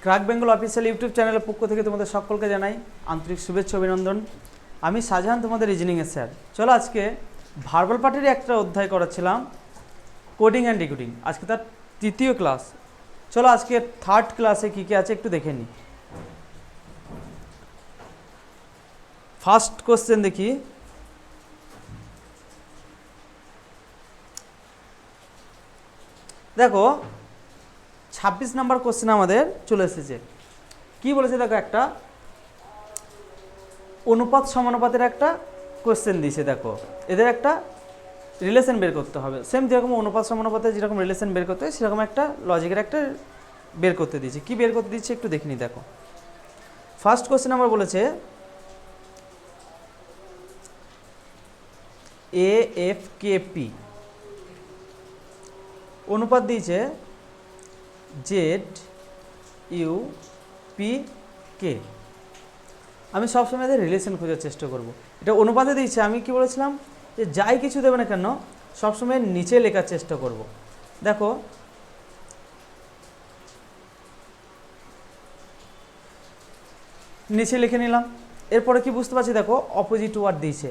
Crack Bengal official YouTube চ্যানেলের পক্ষ থেকে তোমাদের সকলকে জানাই আন্তরিক শুভেচ্ছা অভিনন্দন। আমি শাহজাহান, তোমাদের রিজনিংয়ের স্যার। চলো আজকে ভার্বাল পার্টের একটা অধ্যায় করাচ্ছিলাম, কোডিং অ্যান্ড ডিকোডিং। আজকে তার তৃতীয় ক্লাস। চলো আজকে থার্ড ক্লাসে কী কী আছে একটু দেখে নিই। ফার্স্ট কোশ্চেন দেখি। দেখো 26 নম্বর কোশ্চেন আমাদের চলে এসেছে। কি বলেছে দেখো, একটা অনুপাত সমানুপাতের একটা কোশ্চেন দিয়েছে। দেখো এদের একটা রিলেশন বের করতে হবে, সেম যেরকম অনুপাত সমানুপাতে যেরকম রিলেশন বের করতে হয় সেরকম একটা লজিকের একটা বের করতে দিয়েছে। কি বের করতে দিচ্ছে একটু দেখে নিই। দেখো ফার্স্ট কোশ্চেন আমার বলেছে AFKP অনুপাত দিয়েছে ZUPK। আমি সবসময় এদের রিলেশন খোঁজার চেষ্টা করব। এটা অনুপাতে দিয়েছে, আমি কি বলেছিলাম যে যাই কিছু দেবে না কেন সবসময় নিচে লেখার চেষ্টা করব। দেখো নিচে লিখে নিলাম। এরপরে কি বুঝতে পারছি, দেখো অপোজিট ওয়ার্ড দিয়েছে।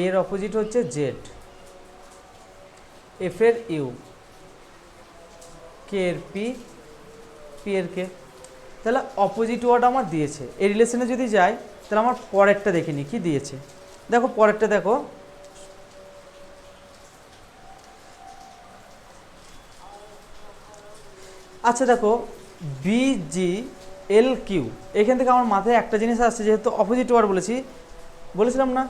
এর অপোজিট হচ্ছে জেড, এফ এর ইউ, কে এর পি, পি এর কে। তাহলে অপোজিট ওয়ার্ড আমার দিয়েছে। এই রিলেশনে যদি যাই তাহলে আমার পরেরটা দেখে নিই কি দিয়েছে। দেখো পরেরটা দেখো, আচ্ছা দেখো BGLQ। এখান থেকে আমার মাথায় একটা জিনিস আসছে, যেহেতু অপোজিট ওয়ার্ড বলেছিলাম না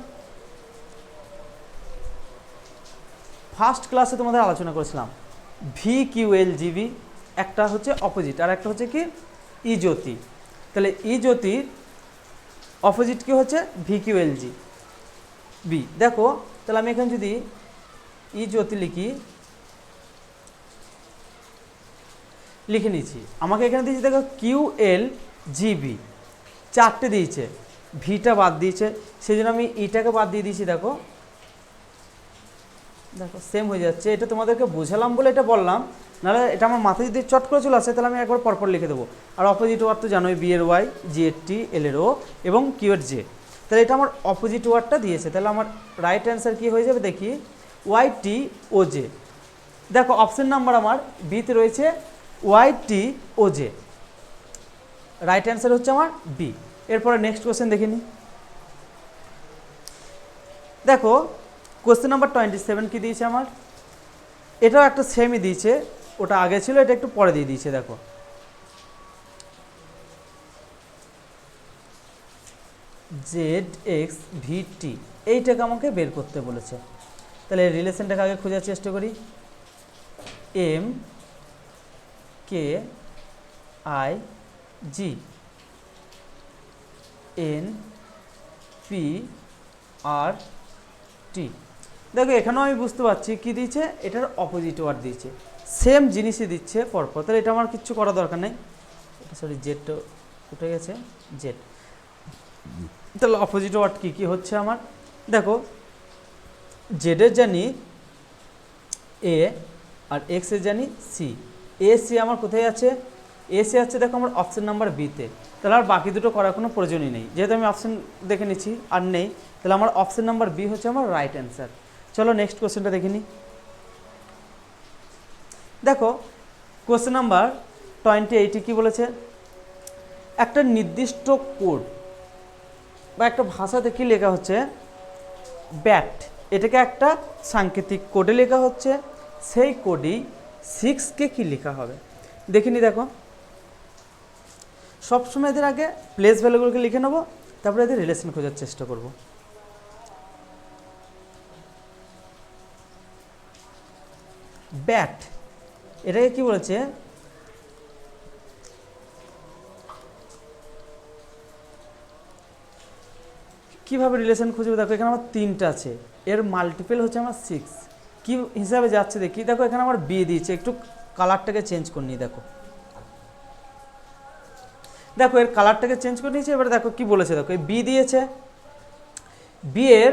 ফার্স্ট ক্লাসে তোমাদের আলোচনা করেছিলাম। VQLGB একটা হচ্ছে অপোজিট, আর একটা হচ্ছে কি ইজ্যোতি। তাহলে ইজ্যোতির অপোজিট কি হচ্ছে VQLGB। দেখো তাহলে আমি এখানে যদি ইজ্যোতি লিখে নিচ্ছি। আমাকে এখানে দিয়েছে দেখো QLGB, চারটে দিয়েছে, ভিটা বাদ দিয়েছে, সেই জন্য আমি ইটাকে বাদ দিয়ে দিয়েছি। দেখো দেখো সেম হয়ে যাচ্ছে। এটা তোমাদেরকে বোঝালাম বলে এটা বললাম, নাহলে এটা আমার মাথায় যদি চট করে চলে আসে তাহলে আমি একবার পরপর লিখে দেবো। আর অপোজিট ওয়ার্ড তো জানোই, বি এর ওয়াই, জি এর টি, এল এর ও এবং কিউ এর জে। তাহলে এটা আমার অপোজিট ওয়ার্ডটা দিয়েছে। তাহলে আমার রাইট অ্যান্সার কী হয়ে যাবে দেখি, YTOJ। দেখো অপশন নাম্বার আমার বিতে রয়েছে YTOJ। রাইট অ্যান্সার হচ্ছে আমার বি। এরপরে নেক্সট কোশ্চেন দেখে নিই। দেখো কোশ্চেন নাম্বার 27 কি দিয়েছে আমার, এটাও একটা সেমই দিয়েছে, ওটা আগে ছিল, এটা একটু পরে দিয়ে দিয়েছে। দেখো ZXVT এইটাকে আমাকে বের করতে বলেছে। তাহলে রিলেশনটাকে আগে খোঁজার চেষ্টা করি। MKIGNPRT। দেখো এখানেও আমি বুঝতে পারছি কি দিয়েছে, এটার অপোজিট ওয়ার্ড দিয়েছে, সেম জিনিসই দিচ্ছে পরপর। তাহলে এটা আমার কিচ্ছু করার দরকার নেই। সরি জেডটা উঠে গেছে, জেড। তাহলে অপোজিট ওয়ার্ড কী কী হচ্ছে আমার, দেখো জেডের জানি এ আর এক্সের জানি সি। সি আমার কোথায় আছে, সি আছে দেখো আমার অপশন নাম্বার বিতে। তাহলে আর বাকি দুটো করার কোনো প্রয়োজনই নেই, যেহেতু আমি অপশন দেখে নিচ্ছি আর নেই। তাহলে আমার অপশন নাম্বার বি হচ্ছে আমার রাইট অ্যান্সার। চলো নেক্সট কোশ্চেনটা দেখে নিই। দেখো কোশ্চেন নাম্বার 28 কি বলেছে, একটা নির্দিষ্ট কোড বা একটা ভাষাতে কি লেখা হচ্ছে ব্যাট, এটাকে একটা সাংকেতিক কোডে লেখা হচ্ছে, সেই কোডেই 6কে কি লেখা হবে দেখিনি। দেখো সবসময় এদের আগে প্লেস ভ্যালুগুলোকে লিখে নেবো, তারপরে এদের রিলেশন খোঁজার চেষ্টা করব। ব্যাট এটাকে কি বলেছে, কীভাবে রিলেশন খুঁজবে। দেখো এখানে আমার 3টা আছে, এর মাল্টিপল হচ্ছে আমার 6। কী হিসাবে যাচ্ছে দেখি। দেখো এখানে আমার বি দিয়েছে, একটু কালারটাকে চেঞ্জ করে নিই। দেখো দেখো এর কালারটাকে চেঞ্জ করে নিয়েছে। এবার দেখো কি বলেছে, দেখো এই বি দিয়েছে, বি এর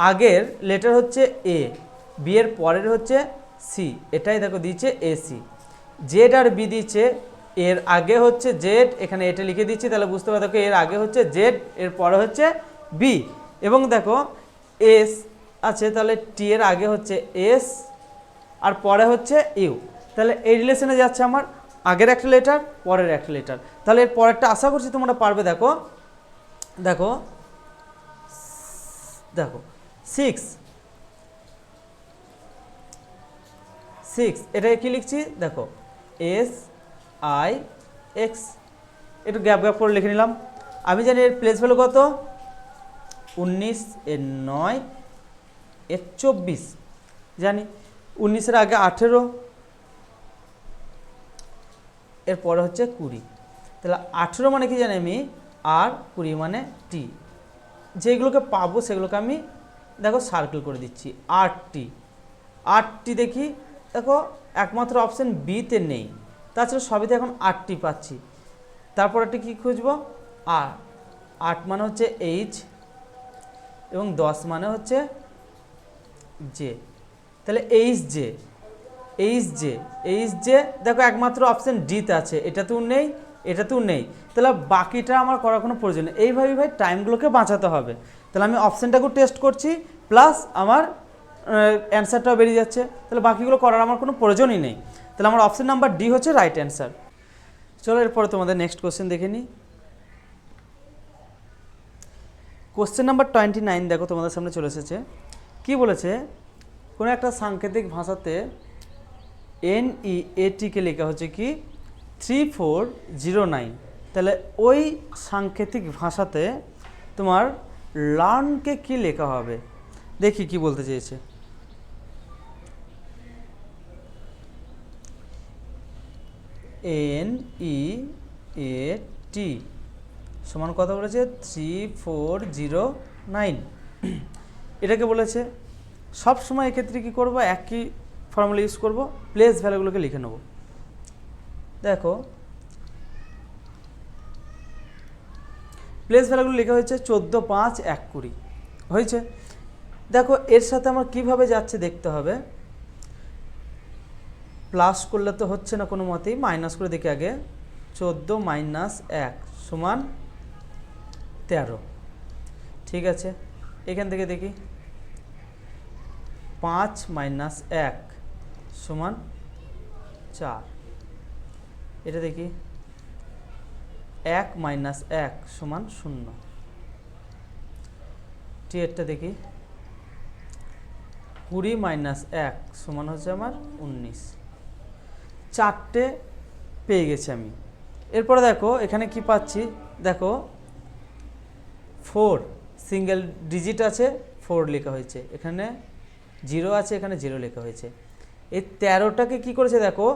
আগের লেটার হচ্ছে এ, বি এর পরের হচ্ছে সি, এটাই দেখো দিয়েছে এসি। জেড আর বি দিয়েছে এর আগে হচ্ছে জেড, এখানে এটা লিখে দিচ্ছি, তাহলে বুঝতে পারো দেখো এর আগে হচ্ছে জেড, এর পরে হচ্ছে বি, এবং দেখো এস আছে, তাহলে টি এর আগে হচ্ছে এস আর পরে হচ্ছে ইউ, তাহলে এই রিলেশনে যাচ্ছে আমার আগের একটা লেটার পরের একটা লেটার। তাহলে এর পরেরটা আশা করছি তোমরা পারবে। দেখো দেখো দেখো 6 এটাকে কি লিখছি দেখো এস আই এক্স, একটু গ্যাপ গ্যাপ করে লিখে নিলাম। আমি জানি এর প্লেস ভ্যালু কত, 19, এর 9, এর 24 জানি, 19-এর আগে 18, এরপরে হচ্ছে 20, তাহলে 18 মানে কি জানি আমি, আর 20 মানে টি। যেগুলোকে পাবো সেগুলোকে আমি দেখো সার্কেল করে দিচ্ছি, 8টি দেখি, দেখো একমাত্র অপশান বিতে নেই, তাছাড়া সবইতে এখন 8টি পাচ্ছি। তারপরটি কি খুঁজবো, 8 মানে হচ্ছে এইচ এবং 10 মানে হচ্ছে জে, তাহলে এইচ জে দেখো একমাত্র অপশান ডিতে আছে, এটাতেও নেই এটাতেও নেই, তাহলে বাকিটা আমার করার কোনো প্রয়োজন নেই। এইভাবে ভাই টাইমগুলোকে বাঁচাতে হবে। তাহলে আমি অপশানটাকেও টেস্ট করছি, প্লাস আমার অ্যান্সারটাও বেরিয়ে যাচ্ছে, তাহলে বাকিগুলো করার আমার কোনো প্রয়োজনই নেই। তাহলে আমার অপশান নাম্বার ডি হচ্ছে রাইট অ্যান্সার। চলো এরপরে তোমাদের নেক্সট কোশ্চেন দেখে নিই। কোশ্চেন নাম্বার 29 দেখো তোমাদের সামনে চলে এসেছে। কি বলেছে, কোনো একটা সাংকেতিক ভাষাতে NEATকে লেখা হচ্ছে কি 3409, তাহলে ওই সাংকেতিক ভাষাতে তোমার লার্নকে কি লেখা হবে, দেখি কি বলতে চেয়েছে। NEAT সমান কথা বলেছে 3409, এটাকে বলেছে সব সময় এক্ষেত্রে কী করবো, একই ফর্মুলা ইউজ করব, প্লেস ভ্যালুগুলোকে লিখে নেব। দেখো প্লেস ভ্যালুগুলো লেখা হয়েছে 14, 5, 1, 20 হয়েছে। দেখো এর সাথে আমার কিভাবে যাচ্ছে দেখতে হবে, প্লাস করলে তো হচ্ছে না কোনো মতেই, মাইনাস করে দেখি আগে, 14 - 1 সমান 13, ঠিক আছে। এখান থেকে দেখি 5 - 1 সমান 4, এটা দেখি 1 - 1 সমান 0, টিয়েরটা দেখি 20 - 1 সমান হচ্ছে আমার 19, 4টে পেয়ে গেছি আমি। এরপরে দেখো এখানে কি পাচ্ছি, দেখো 4 সিঙ্গেল ডিজিট আছে, 4 লেখা হয়েছে, এখানে 0 আছে, এখানে 0 লেখা হয়েছে। এই 13টাকে কি করেছে দেখো,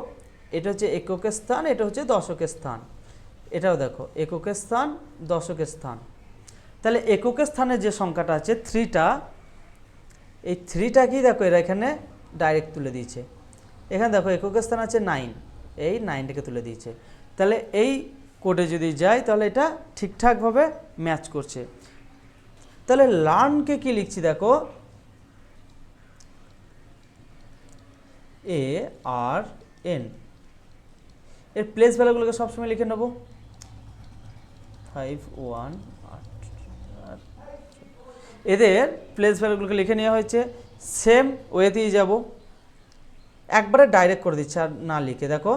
এটা হচ্ছে এককের স্থান, এটা হচ্ছে দশকের স্থান, এটাও দেখো এককের স্থান দশকের স্থান। তাহলে এককের স্থানে যে সংখ্যাটা আছে 3টা, এই 3টা কি দেখো এরা এখানে ডাইরেক্ট তুলে দিয়েছে। এখানে দেখো এককের স্থান আছে 9, এই 9টাকে তুলে দিয়েছে। তাহলে এই কোডে যদি যাই তাহলে এটা ঠিকঠাকভাবে ম্যাচ করছে। তাহলে লার্নকে কি লিখছি দেখো, ARN, এর প্লেস ভ্যালুগুলোকে সবসময় লিখে নেব 5, 1, 8, এদের প্লেস ভ্যালুগুলোকে লিখে নেওয়া হয়েছে। সেম ওয়েতেই যাব, একবারে ডাইরেক্ট করে দিচ্ছে আর না লিখে। দেখো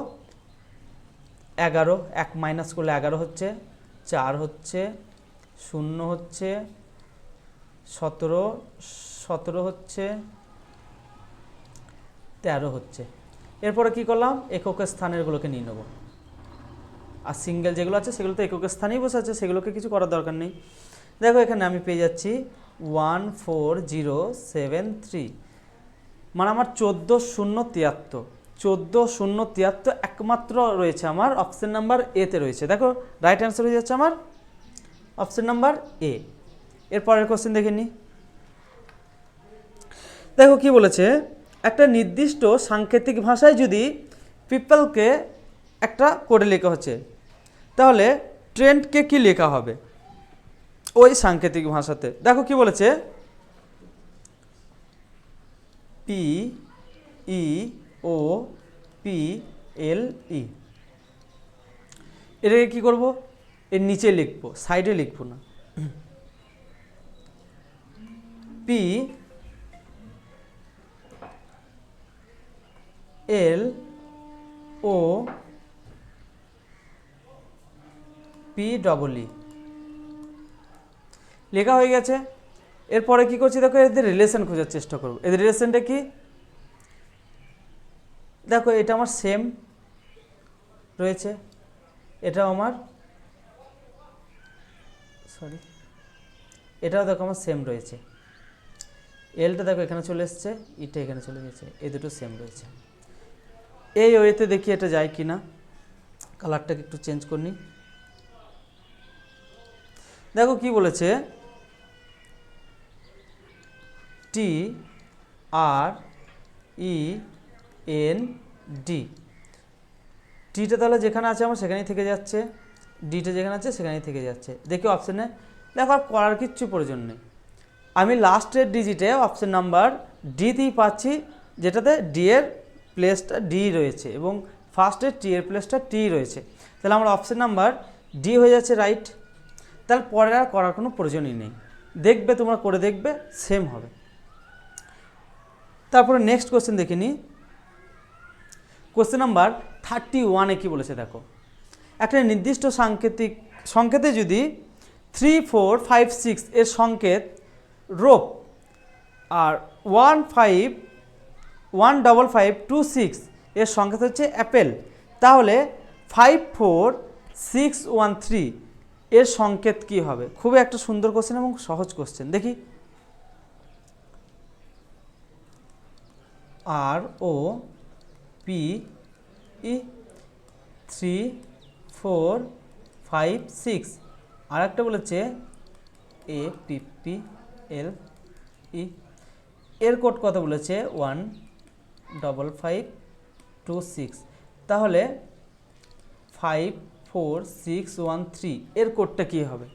11, 1 মাইনাস করলে 11 হচ্ছে, 4 হচ্ছে, 0 হচ্ছে, 17 হচ্ছে, 13 হচ্ছে। এরপরে কি করলাম, এককের স্থানেরগুলোকে নিয়ে নেব, আর সিঙ্গেল যেগুলো আছে সেগুলো তো এককের স্থানেই বসে আছে, সেগুলোকে কিছু করার দরকার নেই। দেখো এখানে আমি পেয়ে যাচ্ছি 14073, মানে আমার 14,073, 14,073 একমাত্র রয়েছে আমার অপশন নাম্বার এতে রয়েছে। দেখো রাইট অ্যান্সার হয়ে যাচ্ছে আমার অপশন নাম্বার এ। এরপরের কোশ্চেন দেখে নিই। দেখো কি বলেছে, একটা নির্দিষ্ট সাংকেতিক ভাষায় যদি পিপলকে একটা কোডে লেখা হচ্ছে, তাহলে ট্রেন্ডকে কি লেখা হবে ওই সাংকেতিক ভাষাতে। দেখো কি বলেছে, PEOPLE, এটাকে কী করব, এর নিচে লিখব, সাইডে লিখব না। P L O P double E লেখা হয়ে গেছে। এরপরে কি করছি দেখো, এদের রিলেশন খোঁজার চেষ্টা করব। এদের রিলেশনটা কি দেখো, এটা আমার সেম রয়েছে, এটাও আমার সরি এটাও দেখো আমার সেম রয়েছে। এলটা দেখো এখানে চলে এসছে, ইটা এখানে চলে গেছে, এই দুটো সেম রয়েছে। এই ওয়েতে দেখি এটা যায় কি না। কালারটাকে একটু চেঞ্জ করে নিই। দেখো কি বলেছে, টি আর ই এন ডি। টিটা তাহলে যেখানে আছে আমার সেখানেই থেকে যাচ্ছে, ডিটা যেখানে আছে সেখানেই থেকে যাচ্ছে। দেখি অপশানে দেখো আর করার কিচ্ছু প্রয়োজন নেই। আমি লাস্টের ডিজিটে অপশান নাম্বার ডিতেই পাচ্ছি, যেটাতে ডি এর প্লেসটা ডি রয়েছে এবং ফার্স্টের টি এর প্লেসটা টি রয়েছে। তাহলে আমার অপশান নাম্বার ডি হয়ে যাচ্ছে রাইট। তাহলে পরে আর করার কোনো প্রয়োজনই নেই, দেখবে তোমরা করে দেখবে সেম হবে। তারপরে নেক্সট কোশ্চেন দেখে নিই। কোশ্চেন নাম্বার 31-এ কী বলেছে দেখো, একটা নির্দিষ্ট সংকেতে যদি 3, 4, 5, 6 এর সংকেত রোপ আর 1, 5, 1, 5, 5, 2, 6 এর সংকেত হচ্ছে অ্যাপেল, তাহলে 5, 4, 6, 1, 3 এর সংকেত কি হবে? খুবই একটা সুন্দর কোশ্চেন এবং সহজ কোশ্চেন। দেখি, আর ও পি ই 3, 4, 5, 6, আর একটা বলেছে এ পি পি এল ই, এর কোড কত বলেছে 1, 5, 5, 2, 6, তাহলে 5, 4, 6, 1, 3 এর কোডটা কী হবে?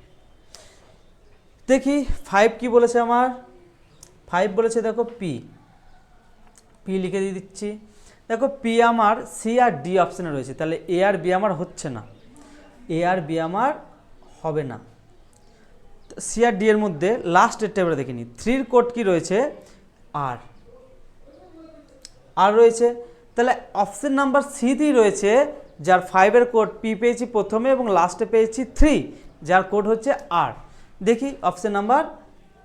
দেখি 5 কি বলেছে আমার, 5 বলেছে দেখো পি, পি লিখে দিয়ে দিচ্ছি। দেখো পি আমার সি আর ডি অপশানে রয়েছে, তাহলে এ আর বি আমার হচ্ছে না, এ আর বি আমার হবে না। সি আর ডি এর মধ্যে লাস্টের টেবিলে দেখে নিই, 3-র কোড কি রয়েছে আর, আর রয়েছে, তাহলে অপশান নাম্বার সিতেই রয়েছে, যার 5-এর কোড পি পেয়েছি প্রথমে এবং লাস্টে পেয়েছি 3, যার কোড হচ্ছে আর। দেখি অপশান নাম্বার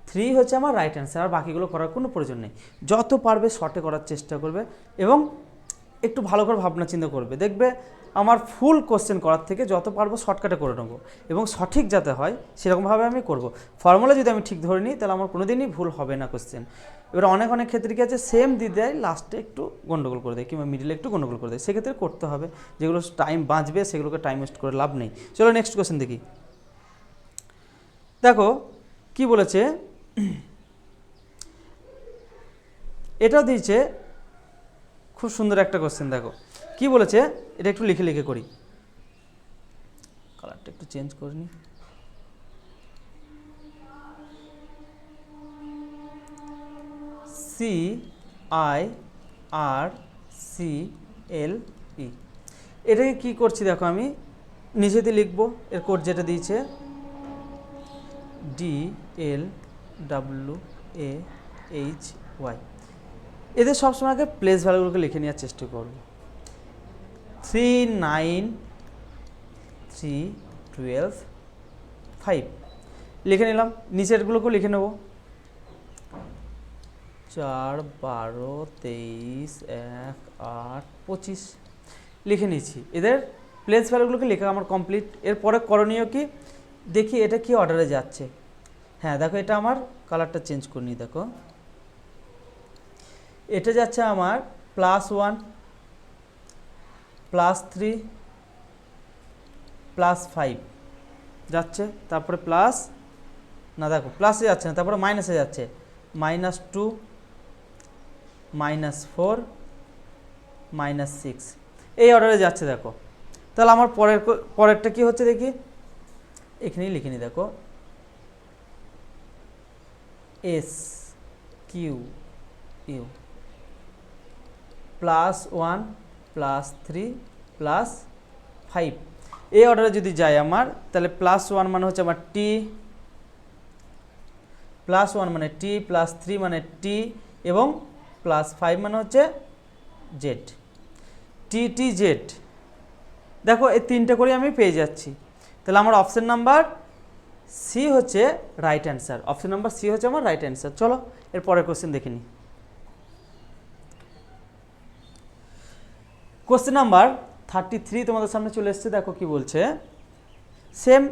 3 হচ্ছে আমার রাইট অ্যান্সার, আর বাকিগুলো করার কোনো প্রয়োজন নেই। যত পারবে শর্টে করার চেষ্টা করবে এবং একটু ভালো করে ভাবনা চিন্তা করবে, দেখবে আমার ফুল কোশ্চেন করার থেকে যত পারবো শর্টকাটে করে নেবো এবং সঠিক যাতে হয় সেরকমভাবে আমি করব। ফর্মুলা যদি আমি ঠিক ধরে নিই তাহলে আমার কোনো দিনই ভুল হবে না কোশ্চেন। এবার অনেক অনেক ক্ষেত্রে কি আছে, সেম দিয়ে দেয়, লাস্টে একটু গন্ডগোল করে দেয় কিংবা মিডিলে একটু গন্ডগোল করে দেয়, সেক্ষেত্রে করতে হবে। যেগুলো টাইম বাঁচবে সেগুলোকে টাইম ওয়েস্ট করে লাভ নেই। চলো নেক্সট কোশ্চেন দেখি। দেখো কি বলেছে, এটাও দিয়েছে, খুব সুন্দর একটা কোশ্চেন। দেখো কি বলেছে, এটা একটু লিখে লিখে করি, কালারটা একটু চেঞ্জ করে নিই। CIRCLE, এটাকে কি করছি দেখো, আমি নিচেতে লিখবো, এর কোড যেটা দিয়েছে DLWAHY। এদের সবসময় আগে প্লেস ভ্যালুগুলোকে লিখে নেওয়ার চেষ্টা করব। 3, 9, 3, 12, 5 লিখে নিলাম। নিচেরগুলোকেও লিখে নেব, 4, 12, 23, 1, 8, 25 লিখে নিচ্ছি। এদের প্লেস ভ্যালুগুলোকে লেখা আমার কমপ্লিট। এরপরে করণীয় কি, দেখি এটা কি অর্ডারে যাচ্ছে। হ্যাঁ দেখো, এটা আমার কালারটা চেঞ্জ করে নিই। দেখো এটা যাচ্ছে আমার +1, +3, +5 যাচ্ছে, তারপরে প্লাস না, দেখো প্লাসে যাচ্ছে না, তারপরে মাইনাসে যাচ্ছে, -2, -4, -6 এই অর্ডারে যাচ্ছে। দেখো তাহলে আমার পরেরটা কি হচ্ছে দেখি, এখানেই লিখে নিই। দেখো SQU +1, +3, +5 এই অর্ডারে যদি যায় আমার, তাহলে +1 মানে হচ্ছে আমার টি, +1 মানে টি, +3 মানে টি, এবং +5 মানে হচ্ছে জেড, টি টি জেড। দেখো এই তিনটে করে আমি পেয়ে যাচ্ছি। তাহলে আমার অপশন নাম্বার সি হচ্ছে right answer. Option number C হচ্ছে আমার রাইট অ্যান্সার। চলো এর পরের কোশ্চেন দেখে নিই। কোশ্চেন নাম্বার 33 তোমাদের সামনে চলে এসছে। দেখো কি বলছে, সেম,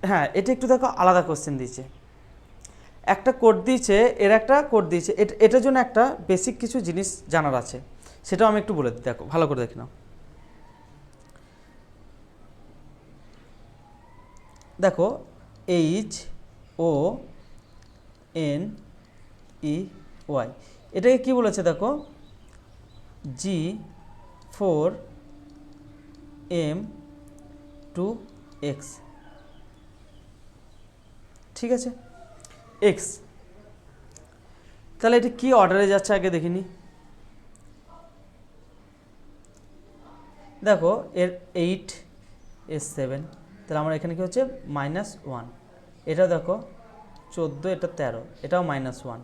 হ্যাঁ এটা একটু দেখো আলাদা কোশ্চেন দিয়েছে। একটা কোড দিয়েছে, এর একটা কোড দিয়েছে, এটার জন্য একটা বেসিক কিছু জিনিস জানার আছে, সেটাও আমি একটু বলে দিই। দেখো ভালো করে দেখে নাও। দেখো HONEY, এটাকে কি বলেছে দেখো, G4M2X, ঠিক আছে, X। তাহলে এটি কি অর্ডারে যাচ্ছে আগে দেখিনি। দেখো এর 8 এর 7, তাহলে আমার এখানে কি হচ্ছে -1। এটা দেখো 14, এটা 13, এটাও -1।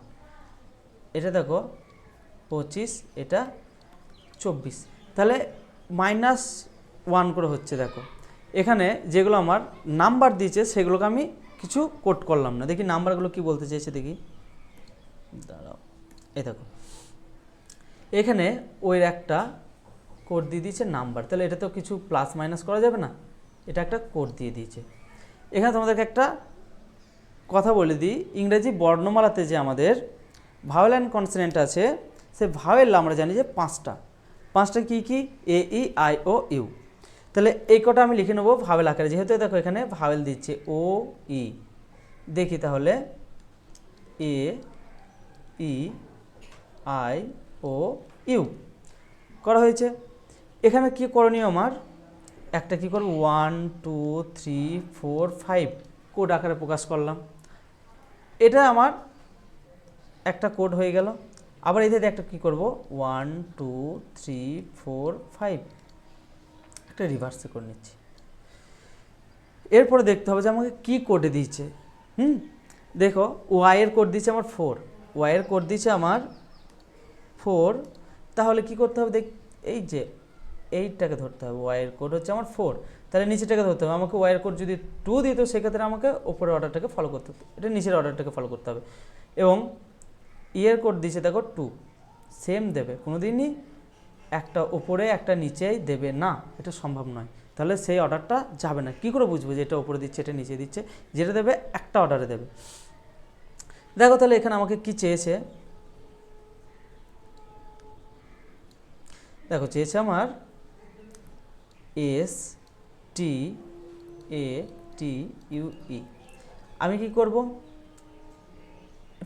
এটা দেখো 25, এটা 24, তাহলে -1 করে হচ্ছে। দেখো এখানে যেগুলো আমার নাম্বার দিয়েছে সেগুলোকে আমি কিছু কোড করলাম না। দেখি নাম্বারগুলো কি বলতে চাইছে, দেখি, দাঁড়াও। এই দেখো এখানে ওই একটা কোড দিয়ে দিয়েছে নাম্বার, তাহলে এটা তো কিছু প্লাস মাইনাস করা যাবে না, এটা একটা কোড দিয়ে দিয়েছে। এখানে তোমাদেরকে একটা কথা বলে দিই, ইংরেজি বর্ণমালাতে যে আমাদের ভাওয়েল অ্যান্ড কনসোনেন্ট আছে, সে ভাওয়েল আমরা জানি যে পাঁচটা কি কি, AEIOU। তাহলে এই কটা আমি লিখে নেবো ভাওয়েল আকারে, যেহেতু দেখো এখানে ভাওয়েল দিচ্ছে OE। দেখি তাহলে AEIOU করা হয়েছে। এখানে কি করণীয় আমার, একটা কি করব 1 2 3 4 5 কোড আকারে প্রকাশ করলাম। এটা আমার একটা কোড হয়ে গেল। আবার এতে একটা কি করব 1 2 3 4 5 একটা রিভার্সে করে নিচ্ছি। এরপরে দেখতে হবে যে আমাকে কি কোডে দিয়েছে। দেখো ওয়াই এর কোড দিয়েছে আমার 4, ওয়াই এর কোড দিয়েছে আমার 4। তাহলে কি করতে হবে, দেখ এই যে এইটাকে ধরতে হবে, ওয়াই এর কোড হচ্ছে আমার 4, তাহলে নিচেটাকে ধরতে হবে। আমাকে ওয়াই এর কোড যদি 2 দিত, সেক্ষেত্রে আমাকে ওপরের অর্ডারটাকে ফলো করতে হতো, এটা নিচের অর্ডারটাকে ফলো করতে হবে। এবং ইয়ের কোড দিয়েছে দেখো 2, সেম দেবে, কোনোদিনই একটা ওপরে একটা নিচেই দেবে না, এটা সম্ভব নয়। তাহলে সেই অর্ডারটা যাবে না। কি করে বুঝবো যে এটা ওপরে দিচ্ছে এটা নিচে দিচ্ছে, যেটা দেবে একটা অর্ডারে দেবে। দেখো তাহলে এখানে আমাকে কি চেয়েছে, দেখো চেয়েছে আমার STATUE। আমি কি করব,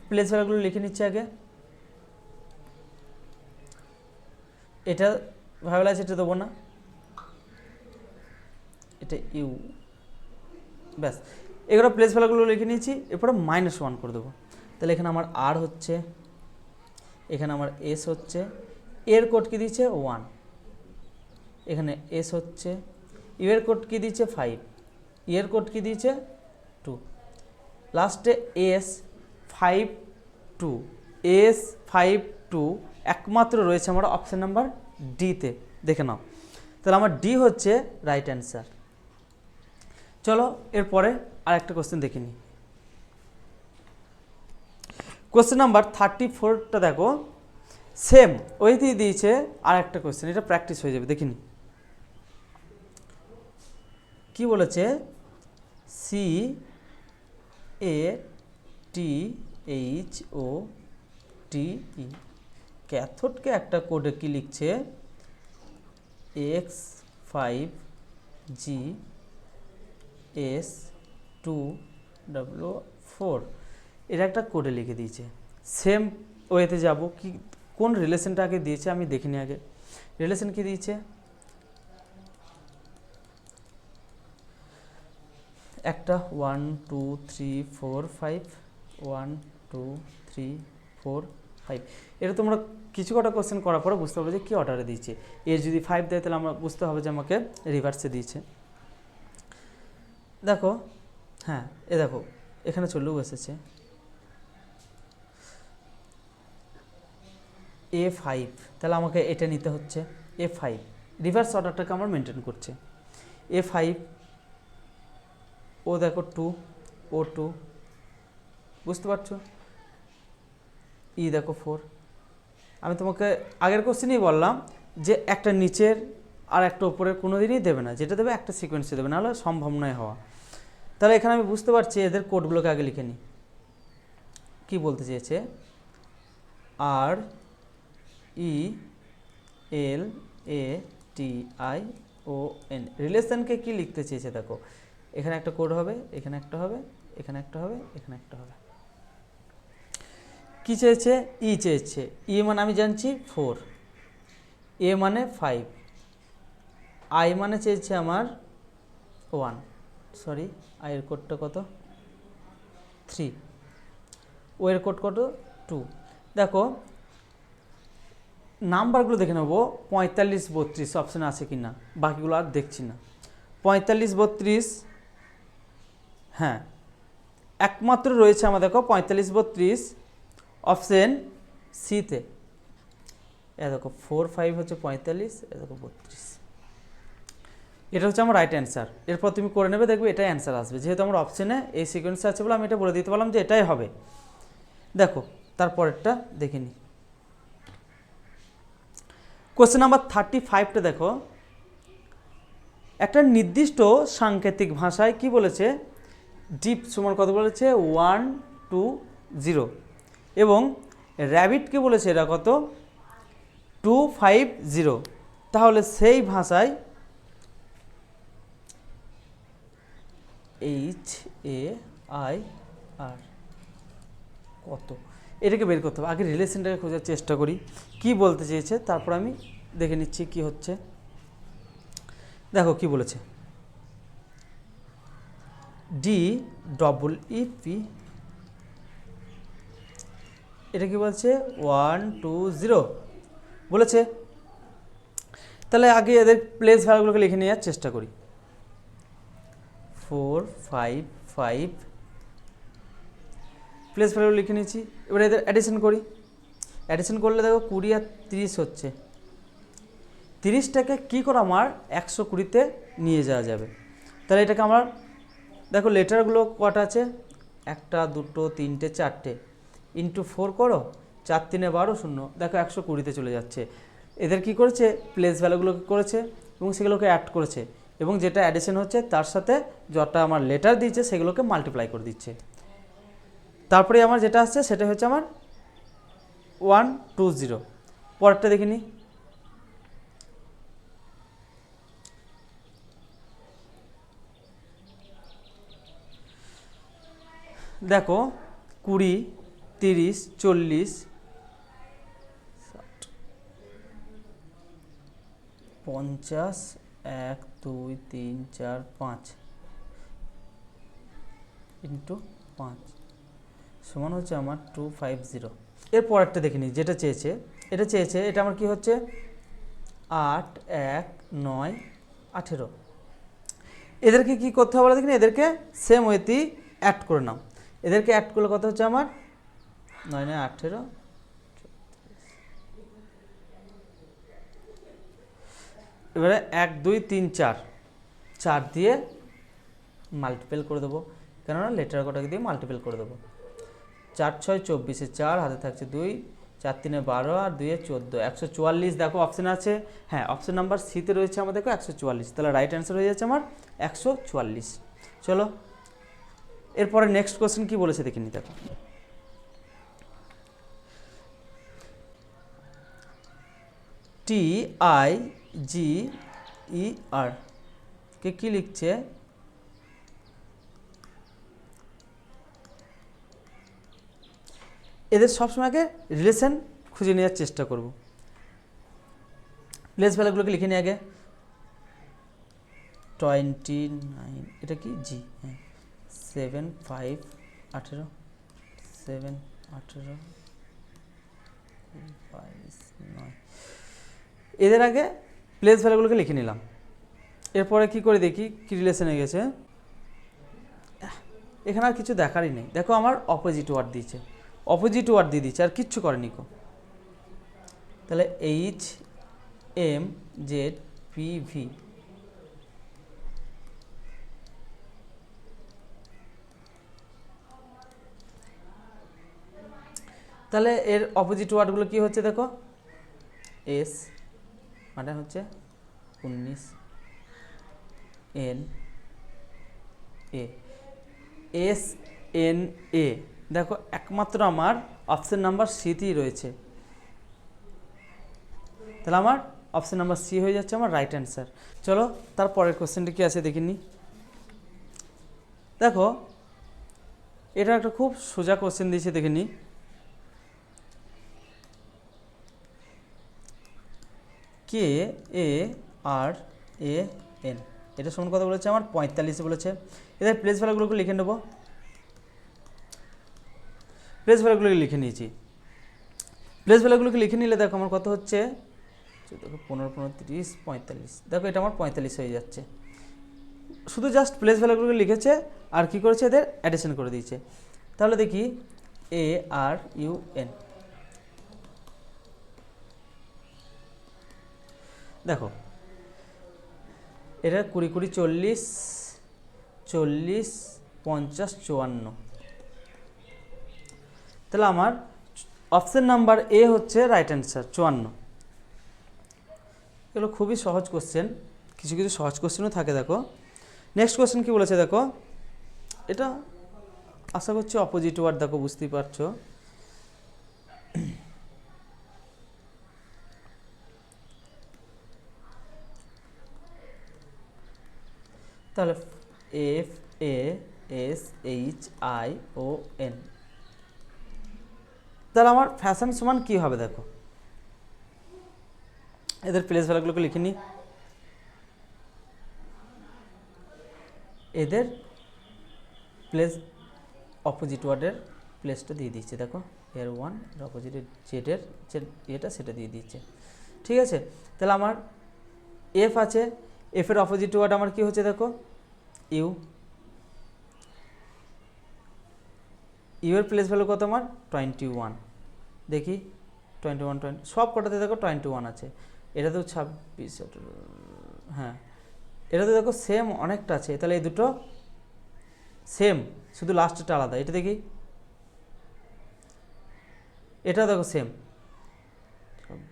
প্লেস ভ্যালুগুলো লিখে নিচ্ছি আগে। এটা ভাইবেল আছে, এটা দেবো না, এটা ইউ, ব্যাস। এগুলো প্লেস ভ্যালুগুলো লিখে নিয়েছি। এরপরে -1 করে দেবো। তাহলে এখানে আমার আর হচ্ছে, এখানে আমার এস হচ্ছে, এর কোড কি দিচ্ছে 1, এখানে এস হচ্ছে, ইউ এর কোড কি দিচ্ছে 5, এর কোড কি দিয়েছে 2, লাস্টে S52 একমাত্র রয়েছে আমার অপশান নাম্বার ডিতে, দেখে নাও। তাহলে আমার ডি হচ্ছে রাইট অ্যান্সার। চলো এরপরে আর একটা কোশ্চেন দেখে নিই। কোশ্চেন নাম্বার 34টা দেখো, সেম ওইতেই দিয়েছে আর একটা কোশ্চেন, এটা প্র্যাকটিস হয়ে যাবে, দেখিনি কি বলেছে। CATHODE, ক্যাথোডকে একটা কোডে কি লিখছে X5GS2W4, এটা একটা কোডে লিখে দিয়েছে। সেম ওয়েতে যাব, কি কোন রিলেশনটা আগে দিয়েছে আমি দেখিনি আগে। রিলেশন কি দিয়েছে, একটা 1 2 3 4 5, 1 2 3 4 5। এটা তোমরা কিছু কটা কোশ্চেন করার পরে বুঝতে পারবে যে কী অর্ডারে দিয়েছে। এর যদি 5 দেয় তাহলে আমরা বুঝতে হবে যে আমাকে রিভার্সে দিয়েছে। দেখো, হ্যাঁ এ দেখো এখানে চলেও এসেছে A5, তাহলে আমাকে এটা নিতে হচ্ছে A5, রিভার্স অর্ডারটাকে আমার মেনটেন করছে। A5, ও দেখো 2, O2, বুঝতে পারছো, দেখো 4। আমি তোমাকে আগের কোশ্চেনেই বললাম যে একটা নিচের আর একটা উপরের কোনো দিনই দেবে না, যেটা দেবে একটা সিকোয়েন্সে দেবে, নাহলে সম্ভব নয় হওয়া। তাহলে এখানে আমি বুঝতে পারছি এদের কোডগুলোকে আগে লিখে নিই। কী বলতে চেয়েছে, RELATION, রিলেশনকে কি লিখতে চেয়েছে দেখো, এখানে একটা কোড হবে, এখানে একটা হবে, এখানে একটা হবে, এখানে একটা হবে। কি চেয়েছে, চেয়েছে, মানে আমি জানছি 4, A মানে 5, I মানে চেয়েছে আমার 1, সরি I এর কোডটা কত 3, ও এর কোড কত 2। দেখো নাম্বারগুলো দেখে নেবো, 45 32 অপশানে আছে কি না, বাকিগুলো আর দেখছি না। 45 32, হ্যাঁ একমাত্র রয়েছে আমার দেখো 45 32 অপশান সিতে। এ দেখো 4 5 হচ্ছে 45, এ দেখো 32, এটা হচ্ছে আমার রাইট অ্যান্সার। এরপর তুমি করে নেবে, দেখবে এটাই অ্যান্সার আসবে, যেহেতু আমার অপশানে এই সিকোয়েন্সে আছে বলে আমি এটা বলে দিতে পারলাম যে এটাই হবে। দেখো তারপরেরটা দেখে নিই। কোশ্চেন নাম্বার 35টা দেখো, একটা নির্দিষ্ট সাংকেতিক ভাষায় কি বলেছে, ডিপ সমান কত বলেছে 1 2 0, এবং র্যাবিটকে বলেছে এরা কত 2 5 0। তাহলে সেই ভাষায় HAIR কত, এটাকে বের করতে হবে। আগে রিলেশনটাকে খোঁজার চেষ্টা করি কি বলতে চেয়েছে, তারপর আমি দেখে নিচ্ছি কি হচ্ছে। দেখো কি বলেছে, DEEP, এটা কি বলছে 1 2 0 বলেছে। তাহলে আগে এদের প্লেস ভ্যালুগুলোকে লিখে নেওয়ার চেষ্টা করি। 4 5 5 প্লেস ভ্যালু লিখে নিয়েছি। এবার এদের অ্যাডিশন করি, অ্যাডিশন করলে দেখো 20 আর 30 হচ্ছে। 30টাকে কী করে আমার 120তে নিয়ে যাওয়া যাবে, তাহলে এটাকে আমার দেখো লেটারগুলো কটা আছে, 1 2 3 4, ইন্টু 4 করো, 4 3 12 0, দেখো 120তে চলে যাচ্ছে। এদের কি করেছে, প্লেস ভ্যালুগুলোকে করেছে এবং সেগুলোকে অ্যাড করেছে, এবং যেটা অ্যাডিশন হচ্ছে তার সাথে যটা আমার লেটার দিয়েছে সেগুলোকে মাল্টিপ্লাই করে দিচ্ছে। তারপরে আমার যেটা আসছে সেটা হচ্ছে আমার 1 2 0। পরেরটা দেখে নিই। দেখো 20 30 40 50 1 2 3 4 5 ইন্টু 5 সমান হচ্ছে আমার 250। এর পরেরটা দেখে নিই, যেটা চেয়েছে এটা আমার কি হচ্ছে 8 1 9 18। এদেরকে কি করতে হবে দেখি, এদেরকে সেম ওয়েতেই অ্যাড করে নাও। এদেরকে অ্যাড করলে কত হচ্ছে আমার 9 9 18, এবারে 1 2 3 4 4 দিয়ে মাল্টিপল করে দেবো, কেননা লেটার কটাকে দিয়ে মাল্টিপল করে দেবো। 4 6 24, 4 হাতে থাকছে 2, 4 3 12 আর 2 14, 144। দেখো অপশান আছে, হ্যাঁ অপশান নাম্বার সিতে রয়েছে আমার দেখো 144, তাহলে রাইট অ্যান্সার হয়ে যাচ্ছে আমার 144। চলো এরপরে নেক্সট কোশ্চেন কি বলেছে দেখে নি। দেখো TIGER কে কি লিখছে, এদের সবসময় আগে রিলেশন খুঁজে নেওয়ার চেষ্টা করব। প্লেস ভ্যালুগুলোকে লিখে নিই আগে। 29, এটা কি জি, হ্যাঁ 7 5 18 7 18 22 9, এদের আগে প্লেস ভ্যালুগুলোকে লিখে নিলাম। এরপরে কি করে দেখি কি রিলেশনে গেছে। এখানে আর কিছু দেখারই নেই। দেখো আমার অপোজিট ওয়ার্ড দিয়েছে, অপোজিট ওয়ার্ড দিয়ে দিচ্ছে, আর কিচ্ছু করেনি কো। তাহলে H M Z P V, তাহলে এর অপোজিট ওয়ার্ডগুলো কি হচ্ছে দেখো, এস মানে হচ্ছে 19, N A, S N A, দেখো একমাত্র আমার অপশন নাম্বার সিতেই রয়েছে, তাহলে আমার অপশন নাম্বার সি হয়ে যাচ্ছে আমার রাইট অ্যান্সার। চলো তারপরের কোশ্চেনটি কি আছে দেখিনি। দেখো এটা একটা খুব সোজা কোশ্চেন দিয়েছে, দেখিনি। কে এ আর এ এন, এটা সমান কথা বলেছে আমার 45 বলেছে। এদের প্লেস ভ্যালুগুলোকে লিখে নেব, প্লেস ভ্যালুগুলোকে লিখে নিয়েছি। প্লেস ভ্যালুগুলোকে লিখে নিলে দেখো আমার কত হচ্ছে, দেখো 15 15 30 45, দেখো এটা আমার 45 হয়ে যাচ্ছে। শুধু জাস্ট প্লেস ভ্যালুগুলোকে লিখেছে আর কি করেছে, এদের অ্যাডিশন করে দিয়েছে। তাহলে দেখি এ আর ইউ এন, দেখো এটা 20 20 40 40 50 54, তাহলে আমার অপশন নাম্বার এ হচ্ছে রাইট অ্যান্সার 54। এগুলো খুবই সহজ কোশ্চেন, কিছু কিছু সহজ কোশ্চেনও থাকে। দেখো নেক্সট কোশ্চেন কি বলেছে, দেখো এটা আশা করছি অপোজিট ওয়ার্ড, দেখো বুঝতেই পারছো। তাহলে F A S H I O N, তাহলে আমার ফ্যাশন সমান কী হবে, দেখো এদের প্লেস ভ্যালুগুলোকে লিখে নিই। এদের প্লেস অপোজিট ওয়ার্ডের প্লেসটা দিয়ে দিচ্ছে, দেখো এর 1 এর অপোজিটের জেডের যে এটা সেটা দিয়ে দিচ্ছে, ঠিক আছে। তাহলে আমার এফ আছে, এফের অপোজিট ওয়ার্ড আমার কি হচ্ছে, দেখো ইউ, ইউ এর প্লেস ভ্যালু কত আমার 21, দেখি 21 20 সব কটাতে দেখো 21 আছে, এটা তো 26, হ্যাঁ এটা তো দেখো সেম অনেকটা আছে, তাহলে এই দুটো সেম, শুধু লাস্টটা আলাদা। এটা দেখি, এটা দেখো সেম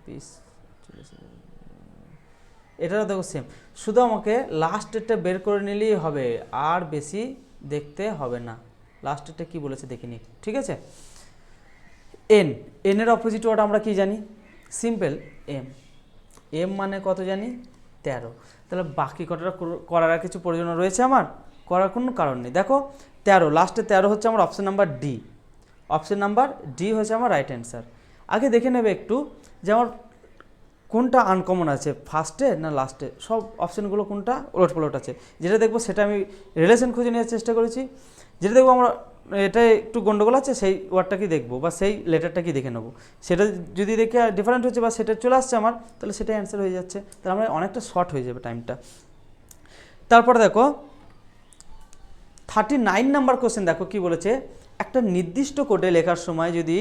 26 এটাও দেখো সেম, শুধু আমাকে লাস্টেরটা বের করে নিলেই হবে, আর বেশি দেখতে হবে না। লাস্টেরটা কি বলেছে দেখিনি, ঠিক আছে। এন, এনের অপোজিট ওয়ার্ড আমরা কি জানি, সিম্পল এম, এম মানে কত জানি 13, তাহলে বাকি কতটা করার আর কিছু প্রয়োজন রয়েছে আমার, করার কোনো কারণ নেই। দেখো 13, লাস্টে 13 হচ্ছে আমার option number D, option number D হচ্ছে আমার রাইট অ্যান্সার। আগে দেখে নেবে একটু যে আমার কোনটা আনকমন আছে, ফার্স্টে না লাস্টে, সব অপশানগুলো কোনটা ওলট পালট আছে, যেটা দেখবো সেটা আমি রিলেশন খুঁজে নেওয়ার চেষ্টা করেছি। যেটা দেখবো আমরা এটা একটু গন্ডগোল আছে সেই ওয়ার্ডটা কি দেখবো বা সেই লেটারটা কি দেখে নেবো, সেটা যদি দেখে ডিফারেন্ট হচ্ছে বা সেটা চলে আসছে আমার, তাহলে সেটাই অ্যান্সার হয়ে যাচ্ছে, তাহলে আমরা অনেকটা শর্ট হয়ে যাবে টাইমটা। তারপর দেখো 39 নাম্বার কোশ্চেন, দেখো কি বলেছে, একটা নির্দিষ্ট কোডে লেখার সময় যদি